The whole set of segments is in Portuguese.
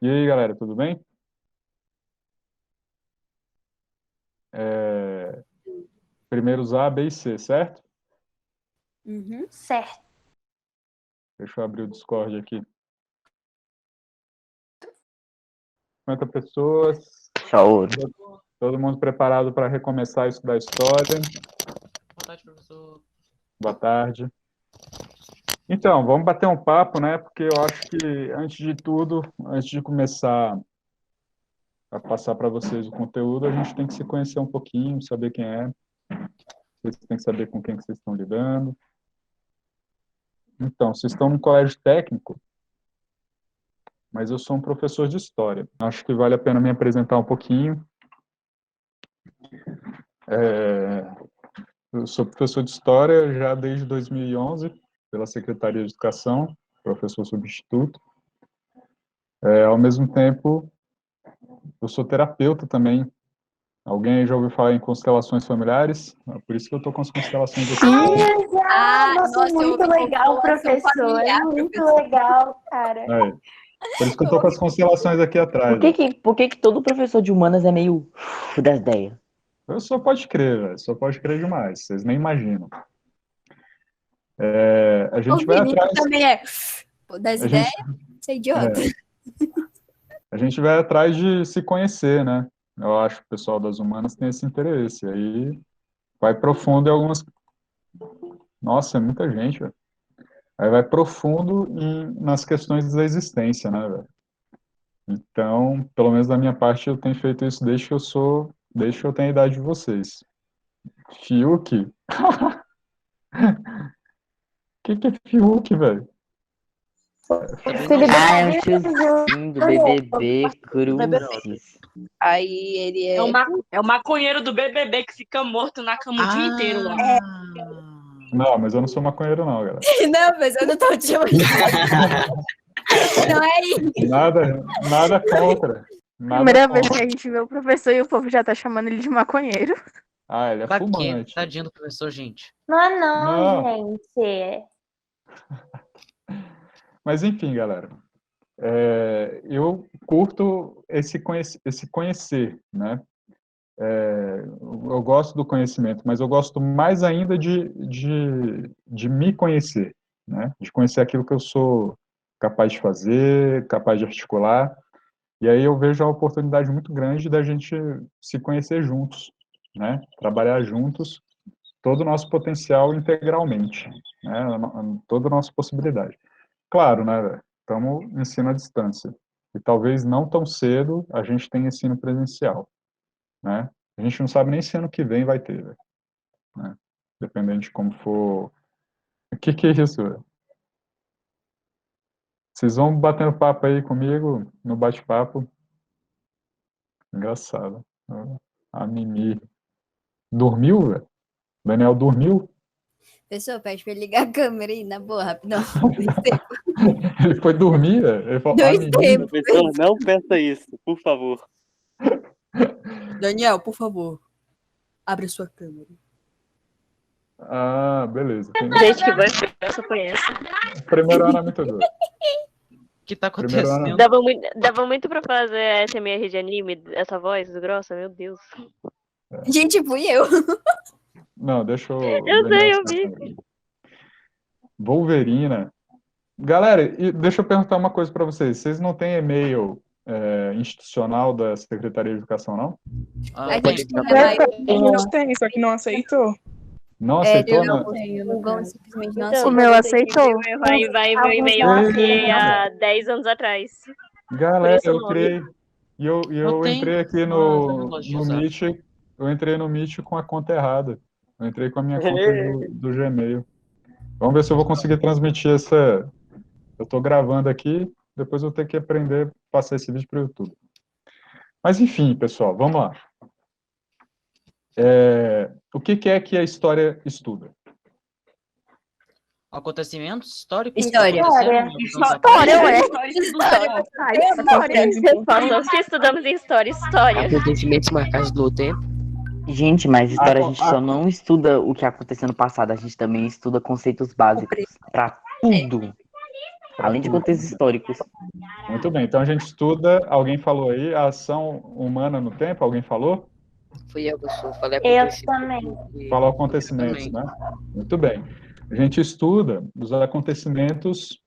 E aí, galera, tudo bem? É, Primeiros A, B e C, certo? Uhum. Certo. Deixa eu abrir o Discord aqui. 50 pessoas, Show. todo mundo preparado para recomeçar a estudar história. Boa tarde, professor. Boa tarde. Então, vamos bater um papo, né? Porque eu acho que, antes de tudo, antes de começar a passar para vocês o conteúdo, a gente tem que se conhecer um pouquinho, saber quem é. Vocês têm que saber com quem que vocês estão lidando. Então, vocês estão num colégio técnico, mas eu sou um professor de história. Acho que vale a pena me apresentar um pouquinho. Eu sou professor de história já desde 2011, pela Secretaria de Educação, professor substituto. Ao mesmo tempo, eu sou terapeuta também. Alguém já ouviu falar em constelações familiares? É por isso que eu estou com as constelações aqui. Nossa, muito legal, professor. É muito legal, cara. Por isso que eu estou com as constelações aqui atrás. Por que todo professor de humanas é meio das ideias? Eu só pode crer, velho. Só pode crer demais. Vocês nem imaginam. A gente vai atrás. Também é das ideias, você é idiota. A gente vai atrás de se conhecer, né? Eu acho que o pessoal das humanas tem esse interesse. Aí vai profundo em algumas. Nossa, é muita gente, velho. Aí vai profundo nas questões da existência, né, velho? Então, pelo menos da minha parte, eu tenho feito isso desde que eu tenho a idade de vocês. Fiuk? O que é Fiuk, velho? É um tiozinho do BBB Cruzes. Aí ele É o maconheiro do BBB que fica morto na cama o dia inteiro lá. Não, mas eu não sou maconheiro, não, galera. Não, mas eu não tô te chamando. Não é isso. Nada contra. Primeira vez que a gente vê o professor e o povo já tá chamando ele de maconheiro. Ah, ele é Pra quê? fumante. Tadinho do professor, gente. Não, gente. Mas enfim, galera. Eu curto esse conhecer, né? Eu gosto do conhecimento, mas eu gosto mais ainda de me conhecer, né? De conhecer aquilo que eu sou capaz de fazer, capaz de articular. E aí eu vejo a oportunidade muito grande da gente se conhecer juntos, né? Trabalhar juntos todo o nosso potencial integralmente, né? Toda a nossa possibilidade. Claro, né? Estamos ensino à distância. E talvez não tão cedo a gente tenha ensino presencial, né? A gente não sabe nem se ano que vem vai ter, né? Dependendo de como for. O que é isso, velho? Vocês vão batendo papo aí comigo, no bate-papo. Engraçado. A Mimi. Dormiu, velho? Daniel dormiu? Pessoal, pede pra ele ligar a câmera aí, na boa, rapidão. Ele foi dormir, velho? Ele falou, Dois Mimi. tempos. Professor, não peça isso, por favor. Daniel, por favor, abre a sua câmera. Ah, beleza. Gente, que voz que eu só conheço. Primeiro ano é muito doido. O que tá Primeiro acontecendo? Dava muito pra fazer SMR de anime, essa voz grossa, meu Deus. Gente, fui eu. Não, deixa eu... Eu sei, eu vi. Wolverina. Galera, deixa eu perguntar uma coisa para vocês. Vocês não têm e-mail institucional da Secretaria de Educação, não? Ah, A pode- gente não a gente tem, só que não aceitou. Não aceitou, eu não? O Gon simplesmente não Então, aceitou. O meu aceitou. Vai meu e-mail Oi. aqui há 10 anos atrás. Galera, Por isso o eu nome. criei... E eu Não tem. entrei aqui Mas eu no não gosto de usar. Meet, eu entrei no Meet com a conta errada. Eu entrei com a minha conta do Gmail. Vamos ver se eu vou conseguir transmitir essa... Eu estou gravando aqui, depois eu vou ter que aprender a passar esse vídeo para o YouTube. Mas enfim, pessoal, vamos lá. O que é que a história estuda? Acontecimentos históricos? História. História, ué. Nós que estudamos em história. Acontecimentos marcados no tempo. Gente, mas história a gente só não estuda o que aconteceu no passado, a gente também estuda conceitos básicos pra tudo. Além de tudo. contextos históricos. Muito bem, então a gente estuda, alguém falou aí, a ação humana no tempo, alguém falou? Fui eu, professor. Falei Eu acontecimento. também. Falou acontecimentos, né? Muito bem. A gente estuda os acontecimentos,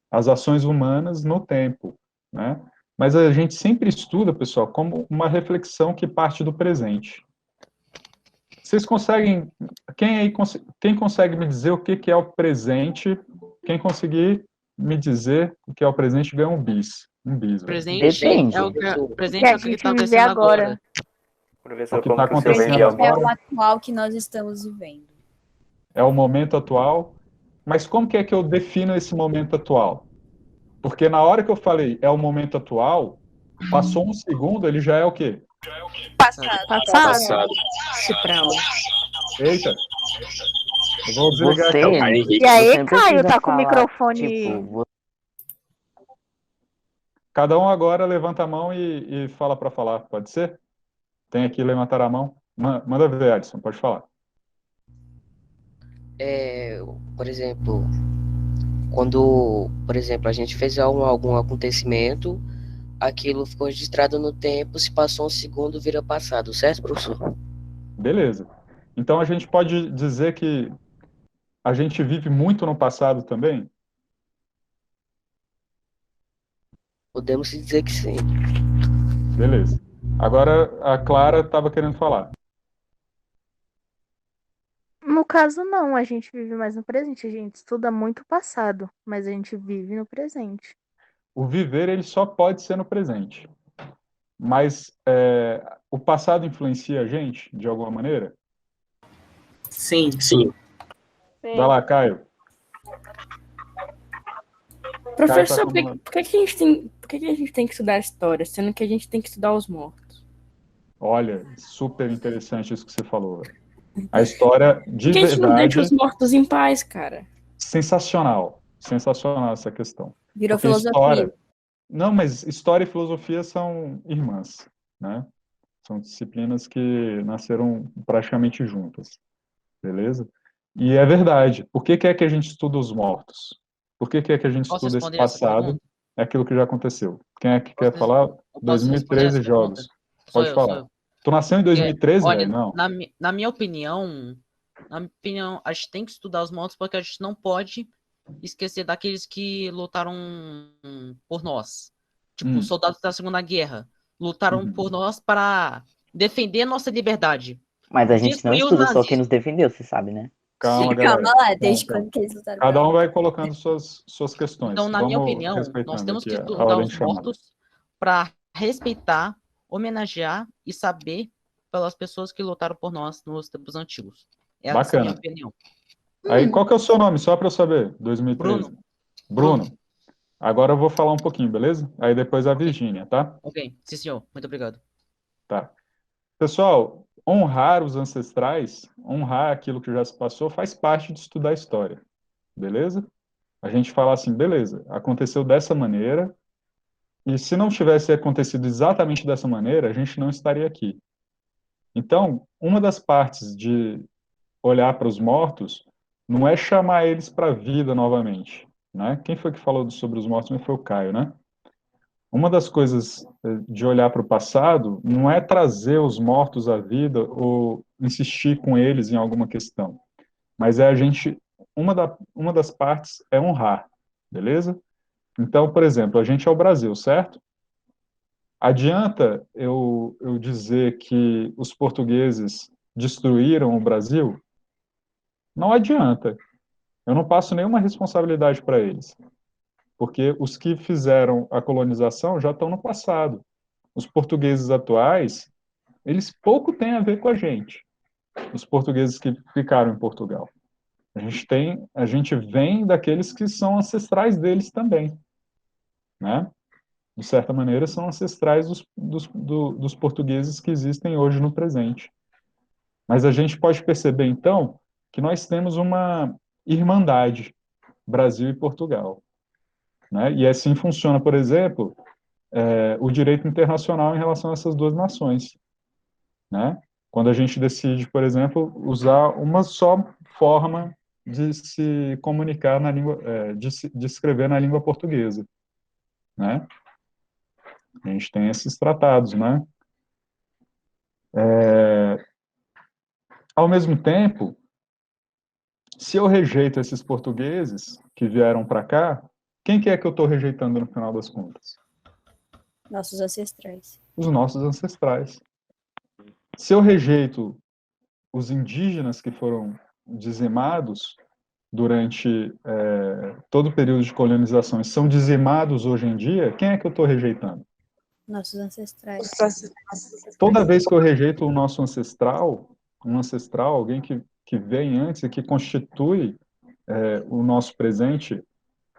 as ações humanas no tempo, né? Mas a gente sempre estuda, pessoal, como uma reflexão que parte do presente. Vocês conseguem, quem consegue me dizer o que é o presente? Quem conseguir me dizer o que é o presente ganha um bis. Um bis, velho. Depende. Presente é o que está acontecendo agora. Professor, O que como está que o senhor acontecendo vê agora? É o atual que nós estamos vivendo. É o momento atual. Mas como que é que eu defino esse momento atual? Porque na hora que eu falei é o momento atual, passou um segundo, ele já é o quê? Passado. Eita! Eu vou desligar aqui. E aí, você não Caio, precisa tá com o falar, microfone. Tipo, Cada um agora levanta a mão e fala para falar, pode ser? Tem aqui levantar a mão. Manda ver, Alisson, pode falar. Por exemplo, quando, por exemplo, a gente fez algum acontecimento, aquilo ficou registrado no tempo, se passou um segundo, vira passado, certo, professor? Beleza. Então a gente pode dizer que a gente vive muito no passado também? Podemos dizer que sim. Beleza. Agora a Clara estava querendo falar. No caso, não, a gente vive mais no presente. A gente estuda muito o passado, mas a gente vive no presente. O viver ele só pode ser no presente. Mas o passado influencia a gente de alguma maneira? Sim. Vai lá, Caio. Professor, Caio tá com- por que a gente tem que estudar história, sendo que a gente tem que estudar os mortos? Olha, super interessante isso que você falou, velho. A história, de Por que a gente não deixa verdade, os mortos em paz, cara? sensacional. Sensacional essa questão. Virou Porque filosofia. Não, mas história e filosofia são irmãs, né? São disciplinas que nasceram praticamente juntas, beleza? E é verdade. Por que é que a gente estuda os mortos? Por que é que a gente Posso estuda esse responder essa passado? pergunta? É aquilo que já aconteceu. Quem é que quer falar? Eu posso responder 2013 essa jogos. pergunta? Pode Sou falar. eu. Tu nasceu em 2013, Olha, velho? Não. na minha opinião, a gente tem que estudar os mortos porque a gente não pode esquecer daqueles que lutaram por nós. Tipo, os soldados da Segunda Guerra. Lutaram por nós para defender nossa liberdade. Mas a gente não Destruir os estuda só nazistas. quem nos defendeu, você sabe, né? Calma, Sim, galera. calma lá, desde Calma. quando que eles lutaram Cada pra- um vai colocando suas questões. Então, na minha Vamos opinião, nós respeitando temos que aqui a estudar ordem os de chamada. mortos para respeitar, homenagear e saber pelas pessoas que lutaram por nós nos tempos antigos. Essa é a Bacana. minha opinião. Aí, qual que é o seu nome? Só para eu saber. 2013. Bruno. Agora eu vou falar um pouquinho, beleza? Aí depois a Virgínia, tá? Ok, sim, senhor. Muito obrigado. Tá. Pessoal, honrar os ancestrais, honrar aquilo que já se passou, faz parte de estudar a história. Beleza? A gente fala assim, beleza, aconteceu dessa maneira, e se não tivesse acontecido exatamente dessa maneira, a gente não estaria aqui. Então, uma das partes de olhar para os mortos não é chamar eles para a vida novamente, né? Quem foi que falou sobre os mortos? Foi o Caio, né? Uma das coisas de olhar para o passado não é trazer os mortos à vida ou insistir com eles em alguma questão, mas é a gente, uma das partes é honrar, beleza? Então, por exemplo, a gente é o Brasil, certo? Adianta eu dizer que os portugueses destruíram o Brasil? Não adianta. Eu não passo nenhuma responsabilidade para eles. Porque os que fizeram a colonização já estão no passado. Os portugueses atuais, eles pouco têm a ver com a gente. Os portugueses que ficaram em Portugal. A gente vem daqueles que são ancestrais deles também, né? De certa maneira, são ancestrais dos portugueses que existem hoje no presente. Mas a gente pode perceber, então, que nós temos uma irmandade, Brasil e Portugal. Né? E assim funciona, por exemplo, o direito internacional em relação a essas duas nações. Né? Quando a gente decide, por exemplo, usar uma só forma de se comunicar na língua, de escrever na língua portuguesa, né? A gente tem esses tratados, né? Ao mesmo tempo, se eu rejeito esses portugueses que vieram para cá, quem que é que eu estou rejeitando no final das contas? Nossos ancestrais. Os nossos ancestrais. Se eu rejeito os indígenas que foram dizimados durante todo o período de colonização e são dizimados hoje em dia, quem é que eu estou rejeitando? Nossos ancestrais. Toda vez que eu rejeito o nosso ancestral, alguém que vem antes e que constitui o nosso presente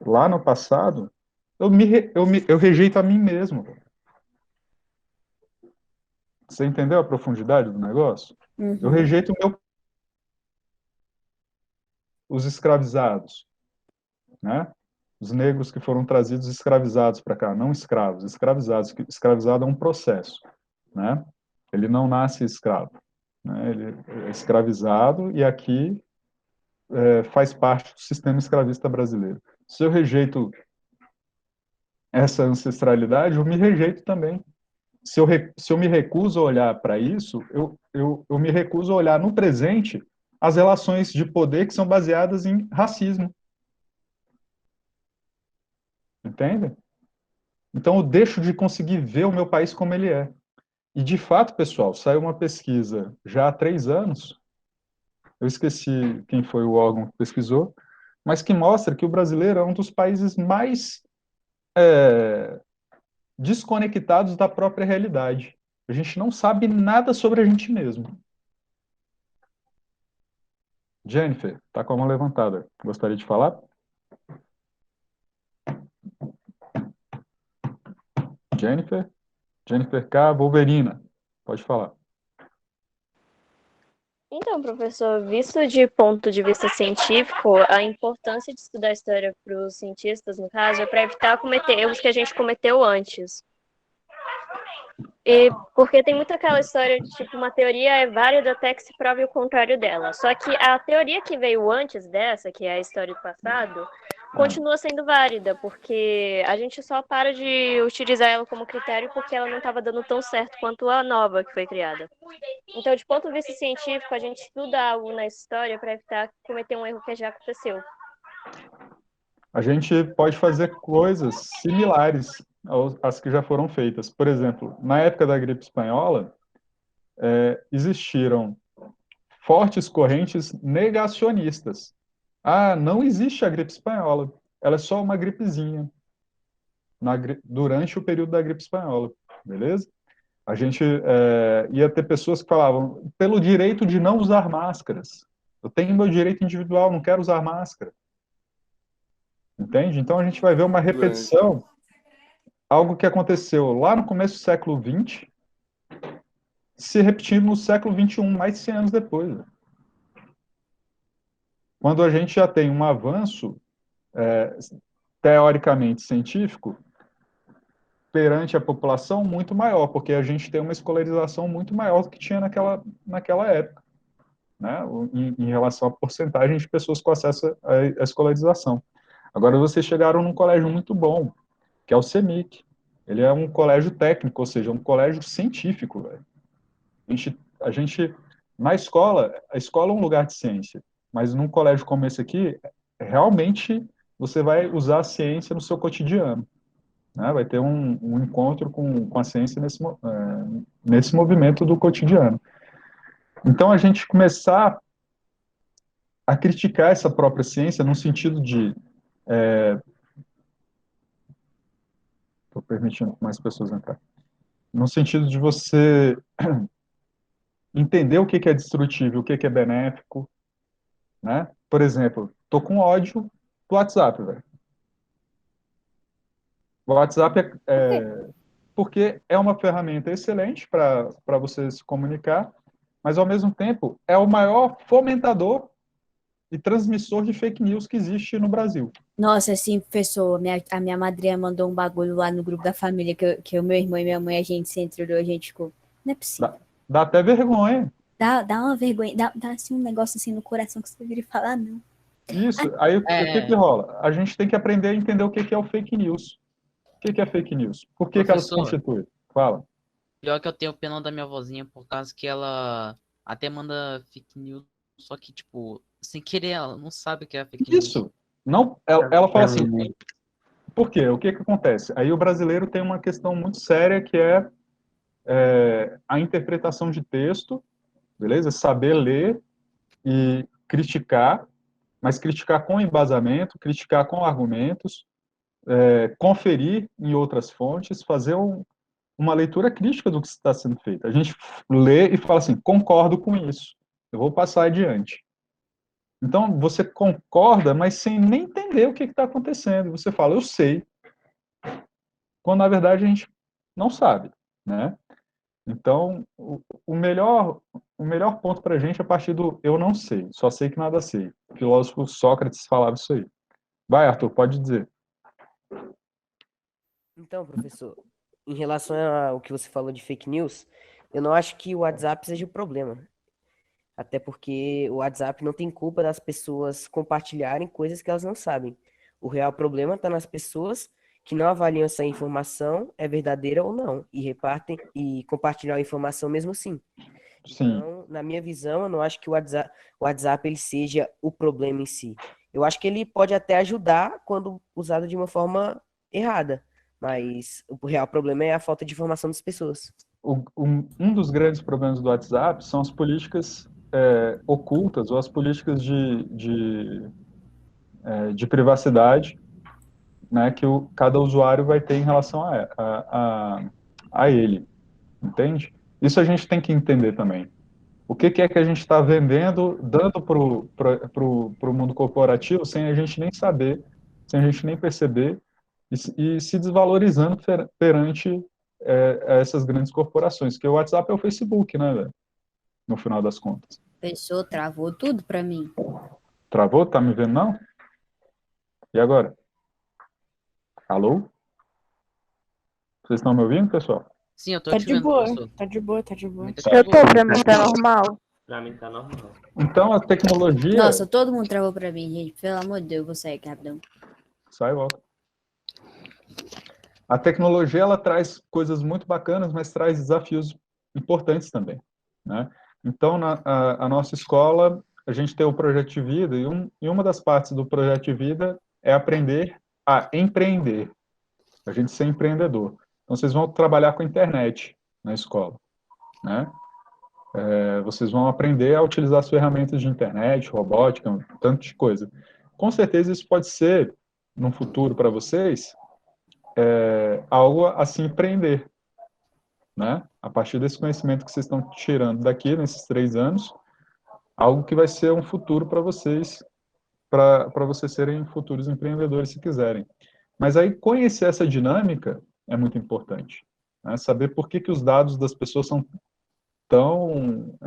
lá no passado, eu rejeito a mim mesmo. Você entendeu a profundidade do negócio? Uhum. Eu rejeito os escravizados, né? Os negros que foram trazidos escravizados para cá, não escravos, escravizados. Escravizado é um processo, né? Ele não nasce escravo, né? Ele é escravizado e aqui faz parte do sistema escravista brasileiro. Se eu rejeito essa ancestralidade, eu me rejeito também. Se eu me recuso a olhar para isso, eu me recuso a olhar no presente as relações de poder que são baseadas em racismo. Entende? Então eu deixo de conseguir ver o meu país como ele é. E de fato, pessoal, saiu uma pesquisa já há 3 anos, eu esqueci quem foi o órgão que pesquisou, mas que mostra que o brasileiro é um dos países mais desconectados da própria realidade. A gente não sabe nada sobre a gente mesmo. Jennifer, está com a mão levantada. Gostaria de falar? Jennifer K. Wolverina, pode falar. Então, professor, visto de ponto de vista científico, a importância de estudar história para os cientistas, no caso, é para evitar cometer erros que a gente cometeu antes. E porque tem muito aquela história de, tipo, uma teoria é válida até que se prove o contrário dela. Só que a teoria que veio antes dessa, que é a história do passado, continua sendo válida, porque a gente só para de utilizar ela como critério porque ela não estava dando tão certo quanto a nova que foi criada. Então, de ponto de vista científico, a gente estuda algo na história para evitar cometer um erro que já aconteceu. A gente pode fazer coisas similares às que já foram feitas. Por exemplo, na época da gripe espanhola, existiram fortes correntes negacionistas. Ah, não existe a gripe espanhola, ela é só uma gripezinha durante o período da gripe espanhola, beleza? A gente ia ter pessoas que falavam, pelo direito de não usar máscaras, eu tenho meu direito individual, não quero usar máscara. Entende? Então a gente vai ver uma repetição, algo que aconteceu lá no começo do século XX, se repetindo no século XXI, mais de 100 anos depois. Quando a gente já tem um avanço, teoricamente científico, perante a população muito maior, porque a gente tem uma escolarização muito maior do que tinha naquela época, né? Em relação à porcentagem de pessoas com acesso à escolarização. Agora, vocês chegaram num colégio muito bom, que é o CEMIC. Ele é um colégio técnico, ou seja, um colégio científico. Véio. A gente, na escola, a escola é um lugar de ciência, mas num colégio como esse aqui, realmente você vai usar a ciência no seu cotidiano. Né? Vai ter um encontro com a ciência nesse movimento do cotidiano. Então, a gente começar a criticar essa própria ciência no sentido de estou permitindo mais pessoas entrar. No sentido de você entender o que é destrutivo, o que é benéfico, né? Por exemplo, tô com ódio do WhatsApp, velho. O WhatsApp porque é uma ferramenta excelente para você se comunicar, mas ao mesmo tempo é o maior fomentador e transmissor de fake news que existe no Brasil. Nossa, assim, professor, a minha madrinha mandou um bagulho lá no grupo da família que o meu irmão e minha mãe, a gente se entrou, a gente ficou, não é possível. Dá até vergonha. Dá uma vergonha, dá assim um negócio assim no coração que você deveria falar, não. Isso, aí o que que rola? A gente tem que aprender a entender o que que é o fake news. O que que é fake news? Por que que ela se Professor. constitui? Fala. Pior que eu tenho pena da minha vozinha, por causa que ela até manda fake news, só que, tipo, sem querer, ela não sabe o que é fake news. Isso. Não, ela fala assim, por quê? O que que acontece? Aí o brasileiro tem uma questão muito séria que é a interpretação de texto, beleza? Saber ler e criticar, mas criticar com embasamento, criticar com argumentos, conferir em outras fontes, fazer uma leitura crítica do que está sendo feito. A gente lê e fala assim, concordo com isso, eu vou passar adiante. Então, você concorda, mas sem nem entender o que está acontecendo. Você fala, eu sei, quando na verdade a gente não sabe, né? Então, o melhor ponto para a gente é a partir do eu não sei, só sei que nada sei. O filósofo Sócrates falava isso aí. Vai, Arthur, pode dizer. Então, professor, em relação ao que você falou de fake news, eu não acho que o WhatsApp seja o problema. Até porque o WhatsApp não tem culpa das pessoas compartilharem coisas que elas não sabem. O real problema está nas pessoas que não avaliam se a informação é verdadeira ou não, e repartem e compartilham a informação mesmo assim. Sim. Então, na minha visão, eu não acho que o WhatsApp ele seja o problema em si. Eu acho que ele pode até ajudar quando usado de uma forma errada, mas o real problema é a falta de informação das pessoas. Um dos grandes problemas do WhatsApp são as políticas ocultas ou as políticas de privacidade, né, que cada usuário vai ter em relação a ele, entende? Isso a gente tem que entender também. O que é que a gente está vendendo, dando para o mundo corporativo, sem a gente nem saber, sem a gente nem perceber, e se desvalorizando perante essas grandes corporações, que o WhatsApp é o Facebook, né, velho? No final das contas. Pessoa travou tudo pra mim. Travou? Tá me vendo, não? E agora? Alô? Vocês estão me ouvindo, pessoal? Sim, eu tô Tá te de vendo, boa, professor. tá de boa, tá de boa. Eu tô, pra mim tá normal. Pra mim tá normal. Então, a tecnologia... Nossa, todo mundo travou pra mim, gente. Pelo amor de Deus, eu vou sair aqui rapidão. Sai e volta. A tecnologia, ela traz coisas muito bacanas, mas traz desafios importantes também, né? Então, a nossa escola, a gente tem o Projeto de Vida, e uma das partes do Projeto de Vida é aprender a empreender, a gente ser empreendedor. Então, vocês vão trabalhar com a internet na escola, né? Vocês vão aprender a utilizar as ferramentas de internet, robótica, um tanto de coisa. Com certeza, isso pode ser, no futuro, para vocês, algo a se empreender, né? A partir desse conhecimento que vocês estão tirando daqui, nesses 3 anos, algo que vai ser um futuro para vocês, para vocês serem futuros empreendedores, se quiserem. Mas aí, conhecer essa dinâmica é muito importante, né? Saber por que os dados das pessoas são tão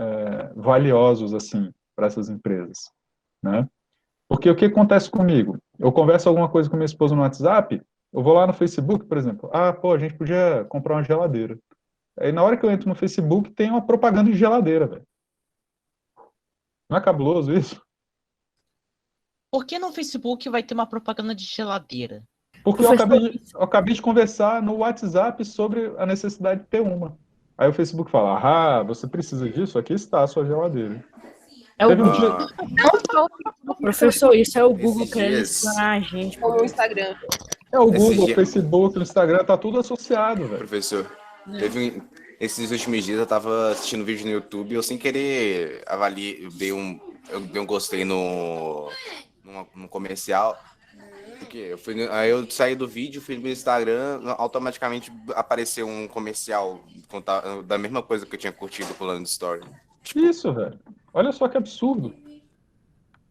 valiosos assim para essas empresas, né? Porque o que acontece comigo? Eu converso alguma coisa com minha esposa no WhatsApp, eu vou lá no Facebook, por exemplo, a gente podia comprar uma geladeira. Aí na hora que eu entro no Facebook, tem uma propaganda de geladeira, velho. Não é cabuloso isso? Por que no Facebook vai ter uma propaganda de geladeira? Porque eu acabei de conversar no WhatsApp sobre a necessidade de ter uma. Aí o Facebook fala, você precisa disso? Aqui está a sua geladeira. Professor, isso é o Google querendo ensinar a gente. Como o Instagram. É o Google, o Facebook, o Instagram, tá tudo associado, velho. Professor, esses últimos dias eu tava assistindo vídeo no YouTube e eu sem querer eu dei um gostei no comercial. Porque aí eu saí do vídeo, fui no Instagram, automaticamente apareceu um comercial da mesma coisa que eu tinha curtido pulando de story. Isso, velho. Olha só que absurdo.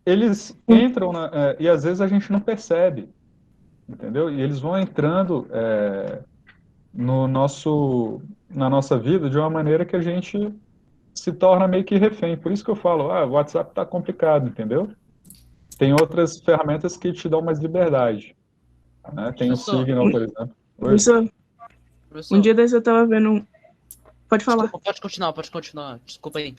Eles entram e às vezes a gente não percebe, entendeu? E eles vão entrando na nossa vida de uma maneira que a gente se torna meio que refém. Por isso que eu falo, o WhatsApp tá complicado, entendeu? Tem outras ferramentas que te dão mais liberdade, né? Tem o Signal, por exemplo. Professor, um dia desse eu tava vendo Pode falar. Desculpa, pode continuar. Desculpa aí.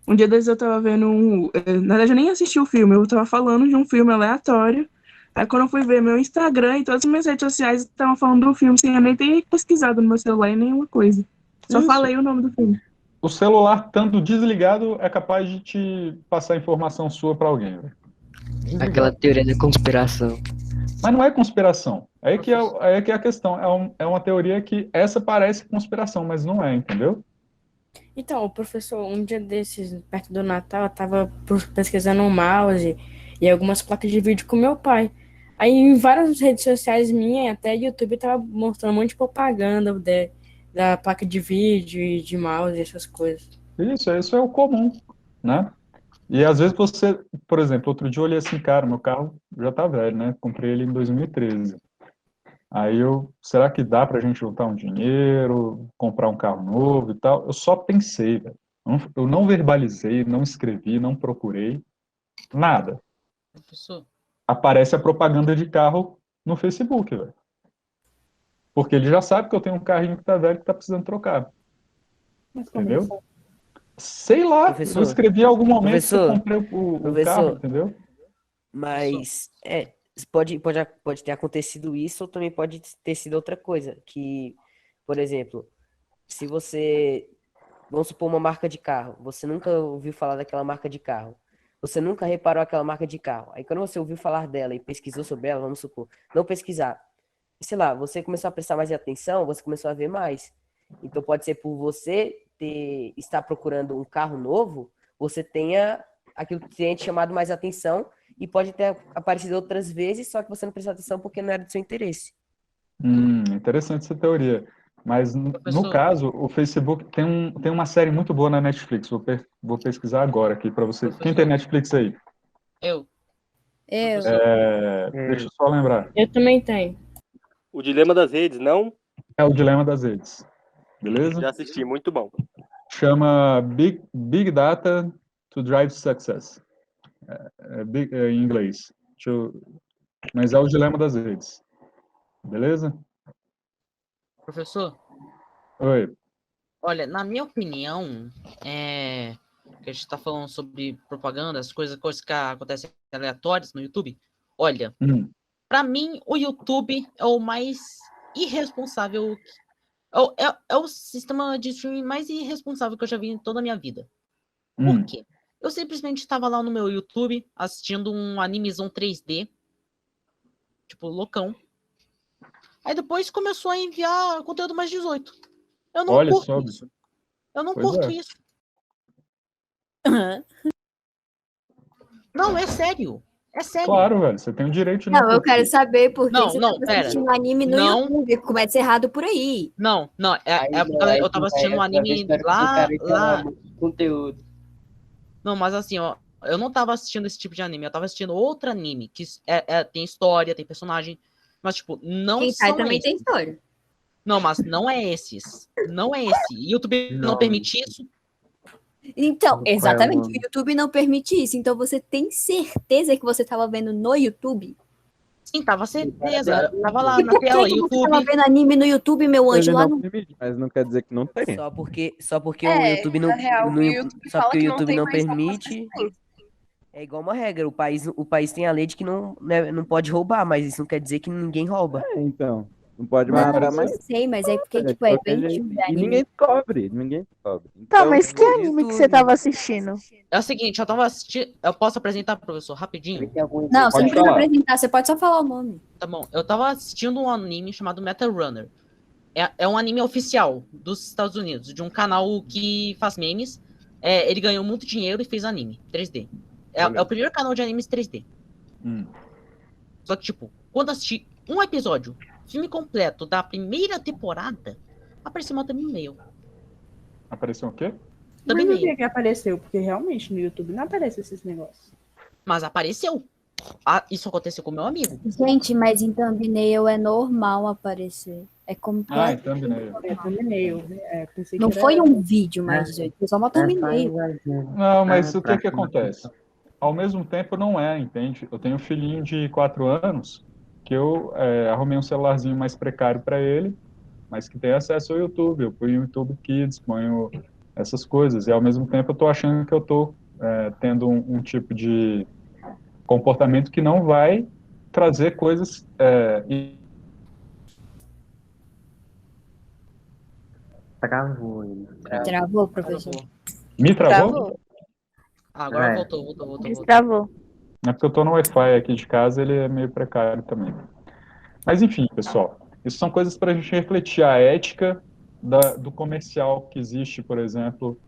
Um dia desses eu tava vendo na verdade, eu nem assisti o filme, eu tava falando de um filme aleatório. Aí quando eu fui ver meu Instagram e todas as minhas redes sociais estavam falando do filme, sem eu nem ter pesquisado no meu celular e nenhuma coisa. Só Isso. falei o nome do filme. O celular, estando desligado, é capaz de te passar informação sua para alguém, velho. Aquela teoria da conspiração. Mas não é conspiração. Aí que é a questão. É uma teoria que essa parece conspiração, mas não é, entendeu? Então, professor, um dia desses, perto do Natal, eu tava pesquisando um mouse e algumas placas de vídeo com meu pai. Aí em várias redes sociais minhas, até YouTube, tava mostrando um monte de propaganda da placa de vídeo e de mouse e essas coisas. Isso é o comum, né? E às vezes você, por exemplo, outro dia eu olhei assim, cara, meu carro já tá velho, né? Comprei ele em 2013. Aí será que dá pra gente juntar um dinheiro, comprar um carro novo e tal? Eu só pensei, velho. Eu não verbalizei, não escrevi, não procurei, nada. Professor, Aparece a propaganda de carro no Facebook, velho. Porque ele já sabe que eu tenho um carrinho que tá velho que tá precisando trocar. Entendeu? Sei lá, Professor, eu escrevi em algum momento que eu professor, comprei o professor, carro, entendeu? Mas pode ter acontecido isso ou também pode ter sido outra coisa. Que, por exemplo, se você, vamos supor, uma marca de carro, você nunca ouviu falar daquela marca de carro. Você nunca reparou aquela marca de carro. Aí quando você ouviu falar dela e pesquisou sobre ela, vamos supor, não pesquisar, sei lá, você começou a prestar mais atenção, você começou a ver mais. Então pode ser por você estar procurando um carro novo, você tenha aquilo que tem te chamado mais atenção e pode ter aparecido outras vezes, só que você não prestou atenção porque não era do seu interesse. Interessante essa teoria. Mas no Professor. caso, o Facebook tem uma série muito boa na Netflix. Vou pesquisar agora aqui para você. Quem tem Netflix aí? Eu. Deixa eu só lembrar. Eu também tenho. O Dilema das Redes, não? É o Dilema das Redes. Beleza? Já assisti, muito bom. Chama Big Data to Drive Success. Em inglês. Mas é o Dilema das Redes. Beleza? Professor, Oi. olha, na minha opinião, que a gente tá falando sobre propaganda, as coisas que acontecem aleatórias no YouTube. Olha, pra mim, o YouTube é o mais irresponsável. É o sistema de streaming mais irresponsável que eu já vi em toda a minha vida. Por quê? Eu simplesmente estava lá no meu YouTube assistindo um animezão 3D, tipo, loucão. Aí depois começou a enviar conteúdo mais 18. Eu não Olha curto só, isso. Eu não Pois curto é. isso. Não, é sério. É sério. Claro, velho. Você tem o direito de Não, eu curtir. quero saber por que Não, você não, tá pera. assistindo anime no Não. YouTube. Começa errado por aí. Não, porque eu tava assistindo um anime lá. Conteúdo. Não, mas assim, ó, eu não tava assistindo esse tipo de anime, eu tava assistindo outro anime, que tem história, tem personagem, mas, tipo, não Hentai são também esses. tem história. Não, mas não é esses. Não é esse. YouTube não permite isso. Então, exatamente, mano? o YouTube não permite isso. Então você tem certeza que você estava vendo no YouTube? Sim, tava certeza. Tava lá E na por que tela, que você YouTube. estava vendo anime no YouTube, meu anjo? Ele Lá não no... permite, mas não quer dizer que não tem. Só porque o É, YouTube não, na real, não- o YouTube só fala porque o que não YouTube tem, não mas algumas permite. É igual uma regra. O país tem a lei de que não, né, não pode roubar, mas isso não quer dizer que ninguém rouba. Então, não pode Não, matar, eu mas sei, mas é porque, de tipo, é qualquer bem jeito. tipo de E anime. ninguém descobre, ninguém descobre. Tá, Então, mas que anime que você tava assistindo? É o seguinte, eu tava assistindo. Eu posso apresentar, professor, rapidinho? Não, você não precisa apresentar, você pode só falar o nome. Tá bom, eu tava assistindo um anime chamado Metal Runner. É um anime oficial dos Estados Unidos, de um canal que faz memes. Ele ganhou muito dinheiro e fez anime 3D. É o primeiro canal de animes 3D. Só que, tipo, quando assisti um episódio, filme completo da primeira temporada, apareceu uma thumbnail. Apareceu o quê? Mas por que apareceu? Porque realmente no YouTube não aparece esses negócios. Mas apareceu. Isso aconteceu com meu amigo. Gente, mas em thumbnail é normal aparecer. É como que Ah, em thumbnail. É thumbnail. Pensei não que foi era... um vídeo mais 18, foi só uma thumbnail. Não, mas o que acontece? Ao mesmo tempo não entende? Eu tenho um filhinho de 4 anos que eu arrumei um celularzinho mais precário para ele, mas que tem acesso ao YouTube. Eu ponho YouTube Kids, ponho essas coisas. E, ao mesmo tempo, eu estou achando que eu estou tendo um tipo de comportamento que não vai trazer coisas... Travou aí. Travou, professor? Me travou? Agora É. voltou. Destravou. É porque eu estou no Wi-Fi aqui de casa, ele é meio precário também. Mas, enfim, pessoal, isso são coisas para a gente refletir a ética do comercial que existe, por exemplo,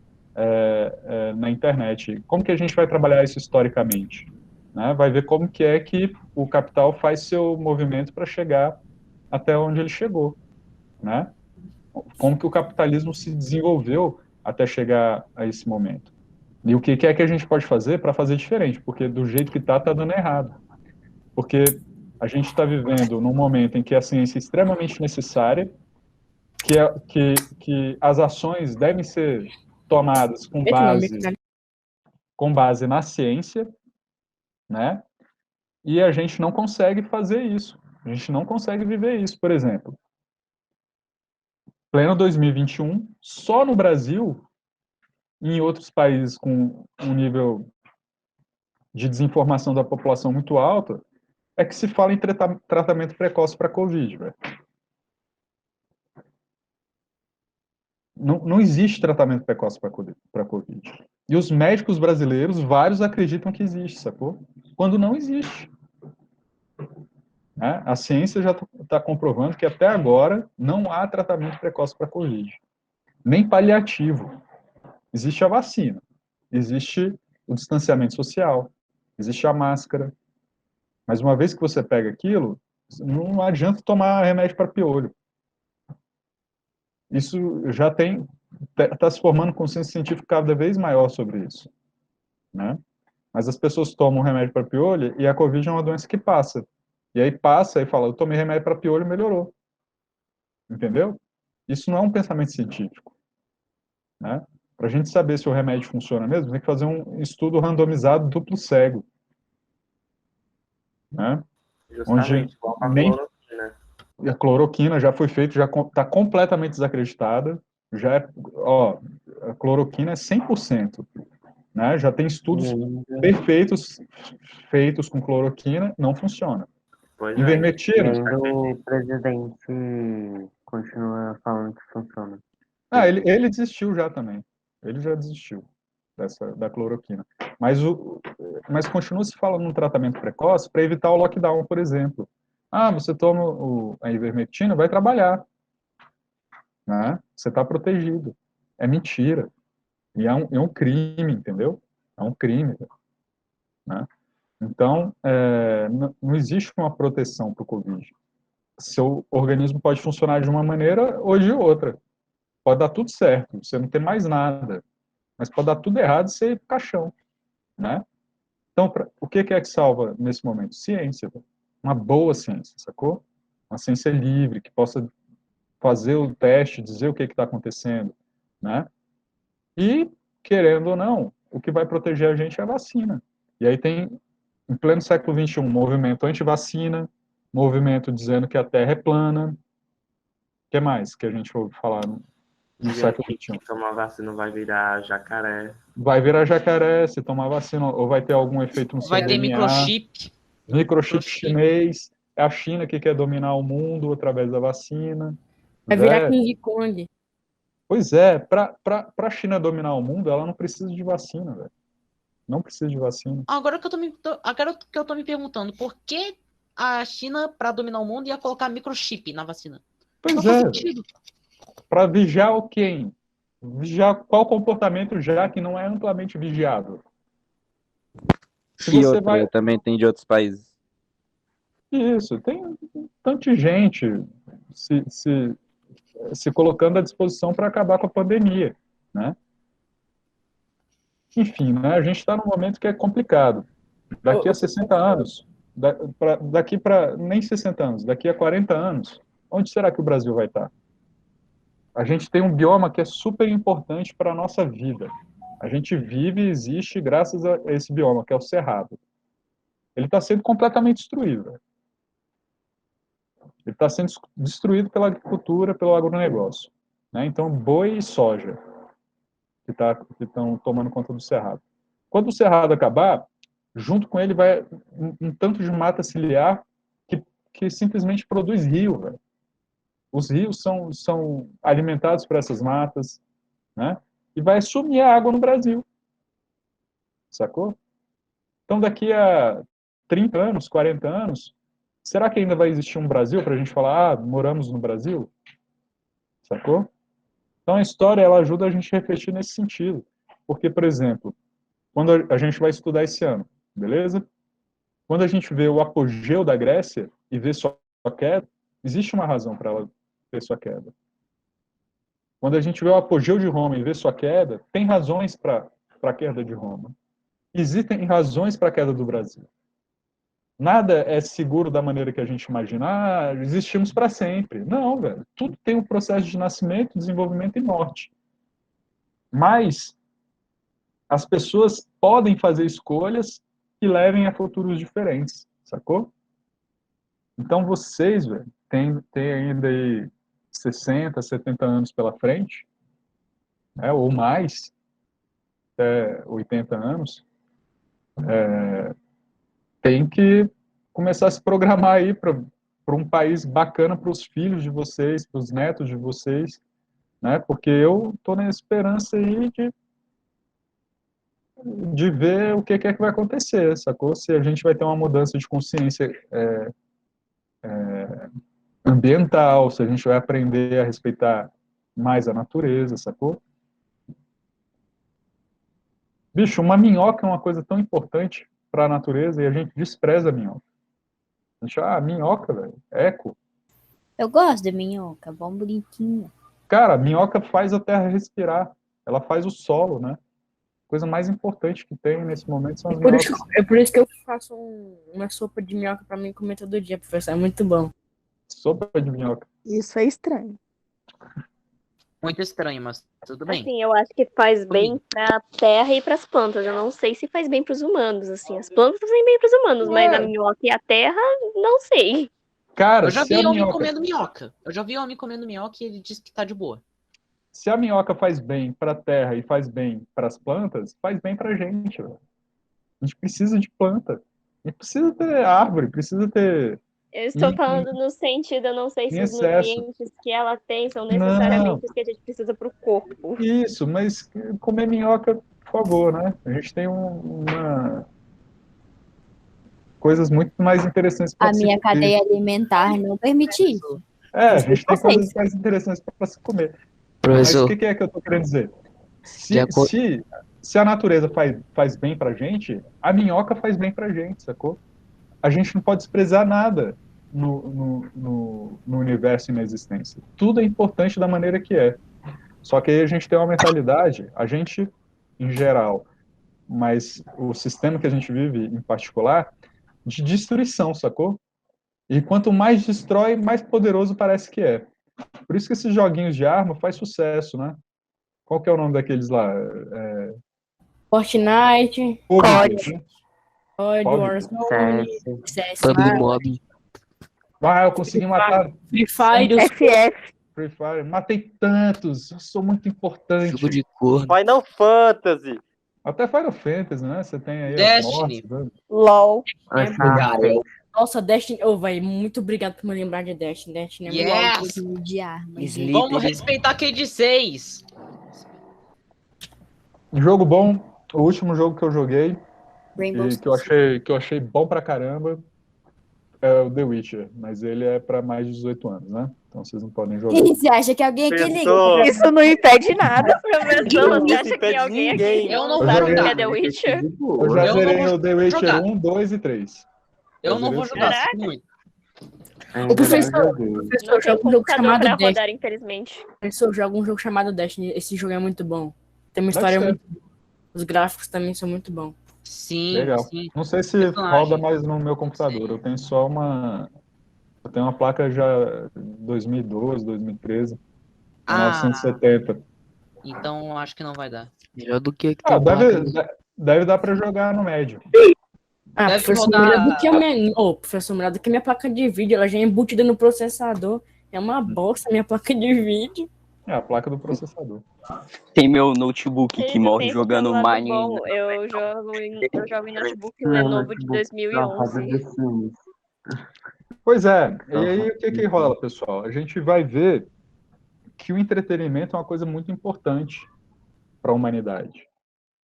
na internet. Como que a gente vai trabalhar isso historicamente? Né? Vai ver como que é que o capital faz seu movimento para chegar até onde ele chegou. Né? Como que o capitalismo se desenvolveu até chegar a esse momento. E o que é que a gente pode fazer para fazer diferente? Porque do jeito que está dando errado. Porque a gente está vivendo num momento em que a ciência é extremamente necessária, que as ações devem ser tomadas com base na ciência, né? E a gente não consegue fazer isso. A gente não consegue viver isso, por exemplo. Pleno 2021, só no Brasil, e em outros países com um nível de desinformação da população muito alto, é que se fala em tratamento precoce para Covid, velho. Não existe tratamento precoce para Covid. E os médicos brasileiros, vários acreditam que existe, sacou? Quando não existe. Né? A ciência já está comprovando que até agora não há tratamento precoce para Covid. Nem paliativo. Existe a vacina. Existe o distanciamento social. Existe a máscara. Mas uma vez que você pega aquilo, não adianta tomar remédio para piolho. Isso já está se formando consciência científica cada vez maior sobre isso, né? Mas as pessoas tomam remédio para piolho e a Covid é uma doença que passa. E aí passa e fala, eu tomei remédio para piolho e melhorou. Entendeu? Isso não é um pensamento científico, né? Para a gente saber se o remédio funciona mesmo, tem que fazer um estudo randomizado duplo cego, né? Justamente, igual a cloroquina. A cloroquina já foi feita, já está completamente desacreditada. A cloroquina é 100%. Né? Já tem estudos perfeitos feitos com cloroquina, não funciona. Pois Ivermectina. E ainda o presidente continua falando que funciona. Ele desistiu já também. Ele já desistiu da cloroquina. Mas continua se falando no tratamento precoce para evitar o lockdown, por exemplo. Você toma a ivermectina, vai trabalhar. Né? Você está protegido. É mentira. E é um crime, entendeu? É um crime. Né? Então, não existe uma proteção para o Covid. Seu organismo pode funcionar de uma maneira ou de outra. Pode dar tudo certo, você não tem mais nada. Mas pode dar tudo errado e você ir pro caixão. Né? Então, o que é que salva nesse momento? Ciência. Uma boa ciência, sacou? Uma ciência livre, que possa fazer o teste, dizer o que está acontecendo. Né? E, querendo ou não, o que vai proteger a gente é a vacina. E aí tem, em pleno século XXI, movimento anti-vacina, movimento dizendo que a Terra é plana. O que mais que a gente ouve falar no século XXI? Se tomar vacina vai virar jacaré. Vai virar jacaré, se tomar vacina, ou vai ter algum efeito no seu Vai ter DNA. Microchip chinês. É a China que quer dominar o mundo através da vacina. Vai virar King Kong. Pois é, para a China dominar o mundo, ela não precisa de vacina, velho. Não precisa de vacina. Agora que eu tô me perguntando, por que a China, para dominar o mundo, ia colocar microchip na vacina? Pois é. Para vigiar quem? Vigiar qual comportamento já que não é amplamente vigiado? E outra, também tem de outros países. Isso, tem tanta gente se colocando à disposição para acabar com a pandemia, né? Enfim, né, a gente está num momento que é complicado. Daqui a 60 anos, daqui para nem 60 anos, daqui a 40 anos, onde será que o Brasil vai estar? A gente tem um bioma que é super importante para a nossa vida. A gente vive e existe graças a esse bioma, que é o Cerrado. Ele está sendo completamente destruído. Ele está sendo destruído pela agricultura, pelo agronegócio. Né? Então, boi e soja. que estão tomando conta do cerrado. Quando o cerrado acabar, junto com ele vai um tanto de mata ciliar que simplesmente produz rio, velho. Os rios são alimentados por essas matas, né? E vai sumir a água no Brasil. Sacou? Então, daqui a 30 anos, 40 anos, será que ainda vai existir um Brasil para a gente falar, moramos no Brasil? Sacou? Então, a história, ela ajuda a gente a refletir nesse sentido. Porque, por exemplo, quando a gente vai estudar esse ano, beleza? Quando a gente vê o apogeu da Grécia e vê sua queda, existe uma razão para ela ver sua queda. Quando a gente vê o apogeu de Roma e vê sua queda, tem razões para a queda de Roma. Existem razões para a queda do Brasil. Nada é seguro da maneira que a gente imagina. Existimos para sempre. Não, velho. Tudo tem um processo de nascimento, desenvolvimento e morte. Mas as pessoas podem fazer escolhas que levem a futuros diferentes, sacou? Então vocês, velho, tem ainda aí 60, 70 anos pela frente, né, ou mais, até 80 anos, tem que começar a se programar aí para um país bacana para os filhos de vocês, para os netos de vocês, né? Porque eu estou na esperança aí de ver o que é que vai acontecer, sacou? Se a gente vai ter uma mudança de consciência ambiental, se a gente vai aprender a respeitar mais a natureza, sacou? Bicho, uma minhoca é uma coisa tão importante para a natureza e a gente despreza a minhoca. A gente, minhoca, velho, eco. Eu gosto de minhoca, bom bonitinho. Cara, a minhoca faz a terra respirar, ela faz o solo, né? A coisa mais importante que tem nesse momento são as minhocas. É por isso que eu faço uma sopa de minhoca para mim comer todo dia, professor, é muito bom. Sopa de minhoca. Isso é estranho. Muito estranho, mas tudo bem. Assim, eu acho que faz bem pra terra e pras plantas. Eu não sei se faz bem pros humanos, assim. As plantas fazem bem pros humanos, mas a minhoca e a terra, não sei. Cara, eu já vi homem comendo minhoca. Eu já vi homem comendo minhoca e ele disse que tá de boa. Se a minhoca faz bem pra terra e faz bem pras plantas, faz bem pra gente, velho. A gente precisa de planta. A gente precisa ter árvore, precisa ter... Eu estou falando no sentido, eu não sei se os excesso. nutrientes que ela tem são necessariamente os que a gente precisa pro corpo. Isso, mas comer minhoca, por favor, né? A gente tem coisas muito mais interessantes para A minha cadeia alimentar não permite isso. A gente tem coisas mais interessantes para se comer. Professor. Mas o que é que eu estou querendo dizer? Se a natureza faz bem pra gente, a minhoca faz bem pra gente, sacou? A gente não pode desprezar nada no universo e na existência. Tudo é importante da maneira que é. Só que aí a gente tem uma mentalidade, a gente em geral, mas o sistema que a gente vive em particular, de destruição, sacou? E quanto mais destrói, mais poderoso parece que é. Por isso que esses joguinhos de arma faz sucesso, né? Qual que é o nome daqueles lá? Fortnite. COD. Warzone. PUBG. Eu consegui matar... Free Fire. FF. Free Fire. Matei tantos. Eu sou muito importante. Jogo de cor. Final Fantasy. Até Final Fantasy, né? Você tem aí Destiny. as mortes, né? LOL. Nossa, Destiny. Véi, muito obrigado por me lembrar de Destiny. Destiny é Yes! muito de armas. Vamos respeitar aquele 6. Jogo bom. O último jogo que eu joguei Rainbow e que eu achei bom pra caramba é o The Witcher, mas ele é pra mais de 18 anos, né? Então vocês não podem jogar. Você acha que alguém aqui liga? Isso não impede nada. Professor, você acha que alguém aqui Eu não sabe vou o que jogar. é The Witcher? Eu já zerei o The Witcher 1, 2 e 3. Eu não vou jogar muito. O professor Não tem joga um jogo computador chamado pra Destiny. rodar, infelizmente. O professor joga um jogo chamado Destiny. Esse jogo é muito bom. Tem uma Deve história ser. muito boa. Os gráficos também são muito bons. Sim, Legal. sim. Não sei se Personagem. roda mais no meu computador. Eu tenho só uma... Eu tenho uma placa já 2012, 2013. 970. Então acho que não vai dar. Melhor do que Deve dar pra jogar no médio. Deve Professor, rodar- melhor do que a minha... professor, melhor do que a minha placa de vídeo. Ela já é embutida no processador. É uma bosta a minha placa de vídeo. É a placa do processador. Tem meu notebook que Eita, morre tem jogando esse lado Mine bom. ainda. Eu jogo em notebook Meu Lenovo de notebook na roda 2011. dos filmes. Pois é, e aí o que rola, pessoal? A gente vai ver que o entretenimento é uma coisa muito importante para a humanidade,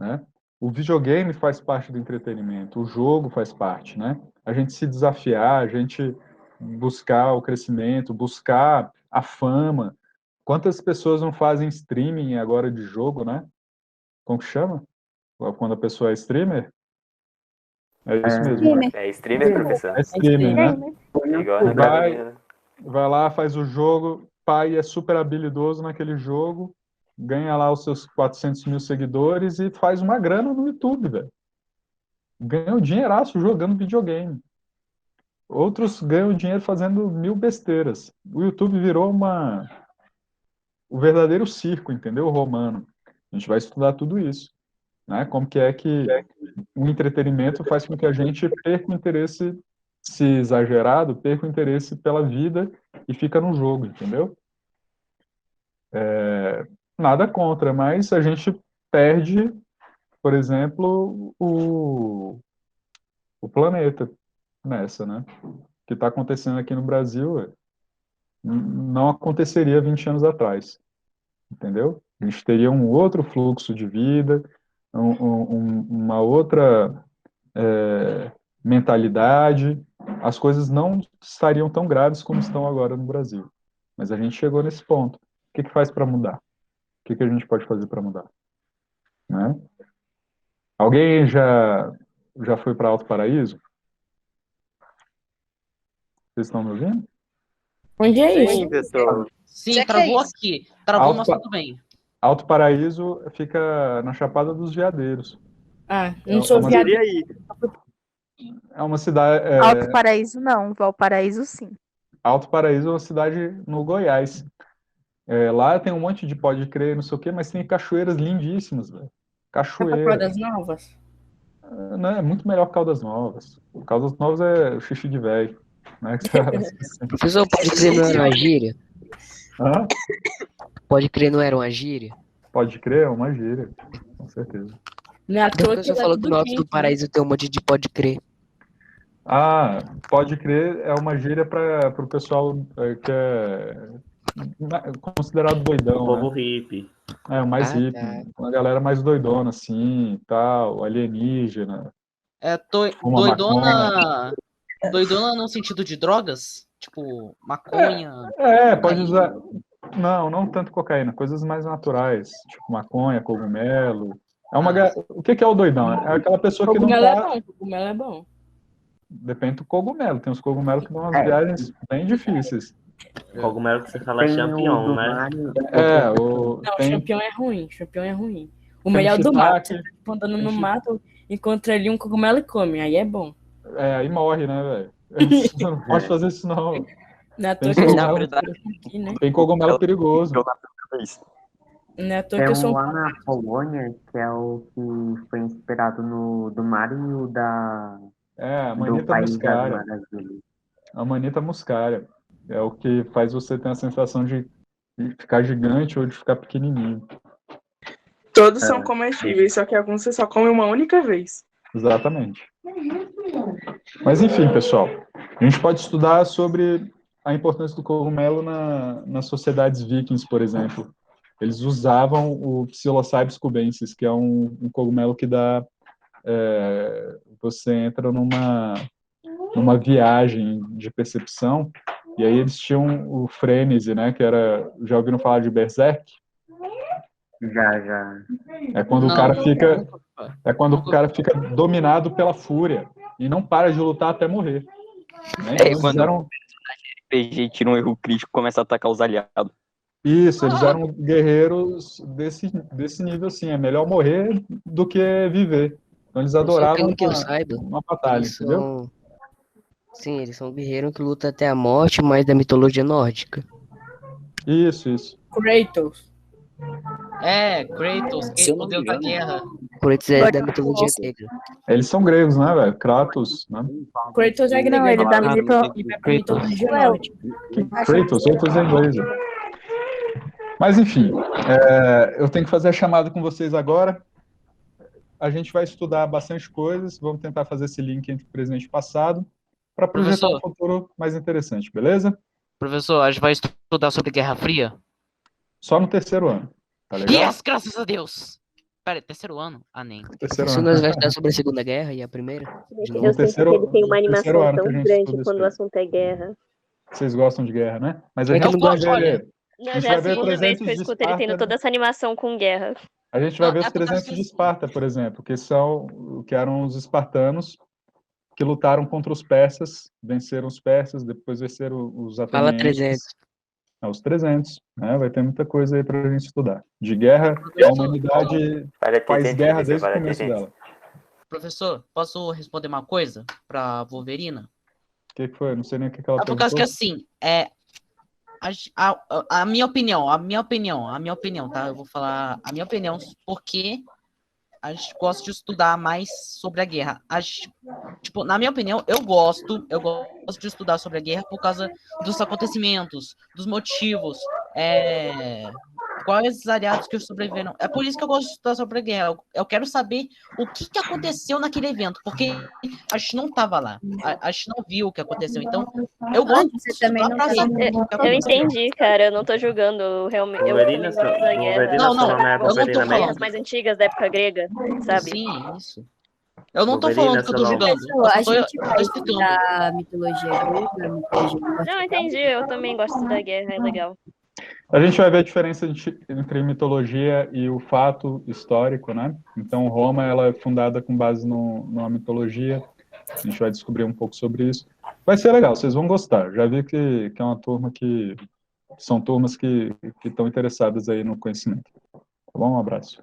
né? O videogame faz parte do entretenimento, o jogo faz parte, né? A gente se desafiar, a gente buscar o crescimento, buscar a fama. Quantas pessoas não fazem streaming agora de jogo, né? Como que chama? Quando a pessoa é streamer? É isso mesmo. Né? É streamer, professor? É streamer, né? Igual na academia, né? Vai lá, faz o jogo, pai é super habilidoso naquele jogo, ganha lá os seus 400 mil seguidores e faz uma grana no YouTube, velho. Ganha um dinheiraço jogando videogame. Outros ganham dinheiro fazendo mil besteiras. O YouTube virou o verdadeiro circo, entendeu? Romano. A gente vai estudar tudo isso, né? Como que o entretenimento faz com que a gente perca o interesse, se exagerado, perca o interesse pela vida e fica no jogo, entendeu? Nada contra, mas a gente perde, por exemplo, o planeta nessa, né? O que está acontecendo aqui no Brasil não aconteceria 20 anos atrás, entendeu? A gente teria um outro fluxo de vida, uma outra mentalidade, as coisas não estariam tão graves como estão agora no Brasil. Mas a gente chegou nesse ponto. O que faz para mudar? O que a gente pode fazer para mudar? Né? Alguém já foi para Alto Paraíso? Vocês estão me ouvindo? Onde é isso? Sim, pessoal. Sim, travou aqui. Travou, mas tudo bem. Alto Paraíso fica na Chapada dos Veadeiros. Ah, não sou viadeiro. É uma cidade... Alto Paraíso não, Valparaíso sim. Alto Paraíso é uma cidade no Goiás. Lá tem um monte de pode crer, não sei o quê, mas tem cachoeiras lindíssimas, velho. Cachoeira. Caldas Novas? Não, é muito melhor que Caldas Novas. Caldas Novas é o xixi de velho. Né? Professor, pode crer não era uma gíria? Hã? Pode crer não era uma gíria? Pode crer é uma gíria, com certeza. O professor falou que no Alto do Paraíso tem um monte de pode crer. Ah, pode crer é uma gíria para o pessoal que é considerado doidão, O povo né? hippie. O mais hippie. Uma galera mais doidona, assim, tal, alienígena. Doidona... Doidona no sentido de drogas? Tipo, maconha? Pode usar... Não tanto cocaína, coisas mais naturais, tipo maconha, cogumelo. O que é o doidão? É aquela pessoa que não tá... Cogumelo é bom. Depende do cogumelo. Tem uns cogumelos que dão umas viagens bem difíceis. Cogumelo que você fala champignon, né? Champignon é ruim. Champignon é ruim. O melhor do mato. Você tá andando no mato, encontra ali um cogumelo e come. Aí é bom. Aí morre, né, velho? Você não pode fazer isso, não. Tem cogumelo perigoso. Tem lá na Polônia, que é o que foi inspirado no do Mario da... a do manita País muscária. das Maravilhas. A manita muscária. É o que faz você ter a sensação de ficar gigante ou de ficar pequenininho. Todos são comestíveis, só que alguns você só come uma única vez. Exatamente. Mas enfim, pessoal, a gente pode estudar sobre a importância do cogumelo nas sociedades vikings, por exemplo. Eles usavam o Psilocybes cubensis, que é um cogumelo que dá... você entra numa viagem de percepção, e aí eles tinham o frenesi, né, que era... Já ouviram falar de Berserk? Já. É quando o cara fica dominado pela fúria e não para de lutar até morrer. Né? Então, Quando o RPG tira um erro crítico, começa a atacar os aliados. Isso, eles eram guerreiros desse nível, assim. É melhor morrer do que viver. Então eles adoravam uma batalha, entendeu? Sim, eles são guerreiros que lutam até a morte, mas da mitologia nórdica. Isso. Kratos. Kratos, que é o deus da guerra. Kratos é da mitologia grega. Eles são gregos, né, velho? Kratos, né? Kratos é grego. Não, ele dá mitologia nórdica. Kratos, outros em inglês. Mas, enfim, eu tenho que fazer a chamada com vocês agora. A gente vai estudar bastante coisas, vamos tentar fazer esse link entre o presente e o passado, para projetar um futuro mais interessante, beleza? Professor, a gente vai estudar sobre Guerra Fria? Só no terceiro ano, tá legal? Yes, graças a Deus! Pera, terceiro ano? Ah, nem. Isso nós vai estudar sobre a Segunda Guerra e a Primeira? Eu sinto que ele tem uma animação tão grande quando o assunto é guerra. Vocês gostam de guerra, né? Mas a É que eu gente não vai gosto, ver... Não, já é a segunda vez que eu escuto ele tendo toda essa animação com guerra. A gente vai ver os 300 de Esparta, por exemplo, que eram os espartanos que lutaram contra os persas, venceram os persas, depois venceram os atenienses. Fala 300. Os 300, né? Vai ter muita coisa aí para a gente estudar. De guerra, a humanidade faz guerra desde o começo dela. Professor, posso responder uma coisa para Wolverina? O que foi? Não sei nem o que ela perguntou. Por causa que assim, a minha opinião, tá? Eu vou falar a minha opinião, porque a gente gosta de estudar mais sobre a guerra. Tipo, na minha opinião, eu gosto de estudar sobre a guerra por causa dos acontecimentos, dos motivos, quais os aliados que sobreviveram. É por isso que eu gosto de estudar sobre a guerra. Eu quero saber o que aconteceu naquele evento, porque a gente não estava lá, a gente não viu o que aconteceu. Então, eu gosto de estudar pra saber o que Eu aconteceu. entendi, cara. Eu não tô julgando. Eu também gosto da guerra. Não, eu não tô As falando. mais antigas da época grega, sabe? Sim, isso. Eu não tô falando que eu tô julgando. A gente vai estudar mitologia grega, mitologia... Não, entendi. Eu também gosto da guerra, é legal. A gente vai ver a diferença entre mitologia e o fato histórico, né? Então, Roma, ela é fundada com base numa mitologia. A gente vai descobrir um pouco sobre isso. Vai ser legal, vocês vão gostar. Já vi que é uma turma que... São turmas que estão interessadas aí no conhecimento. Tá bom? Um abraço.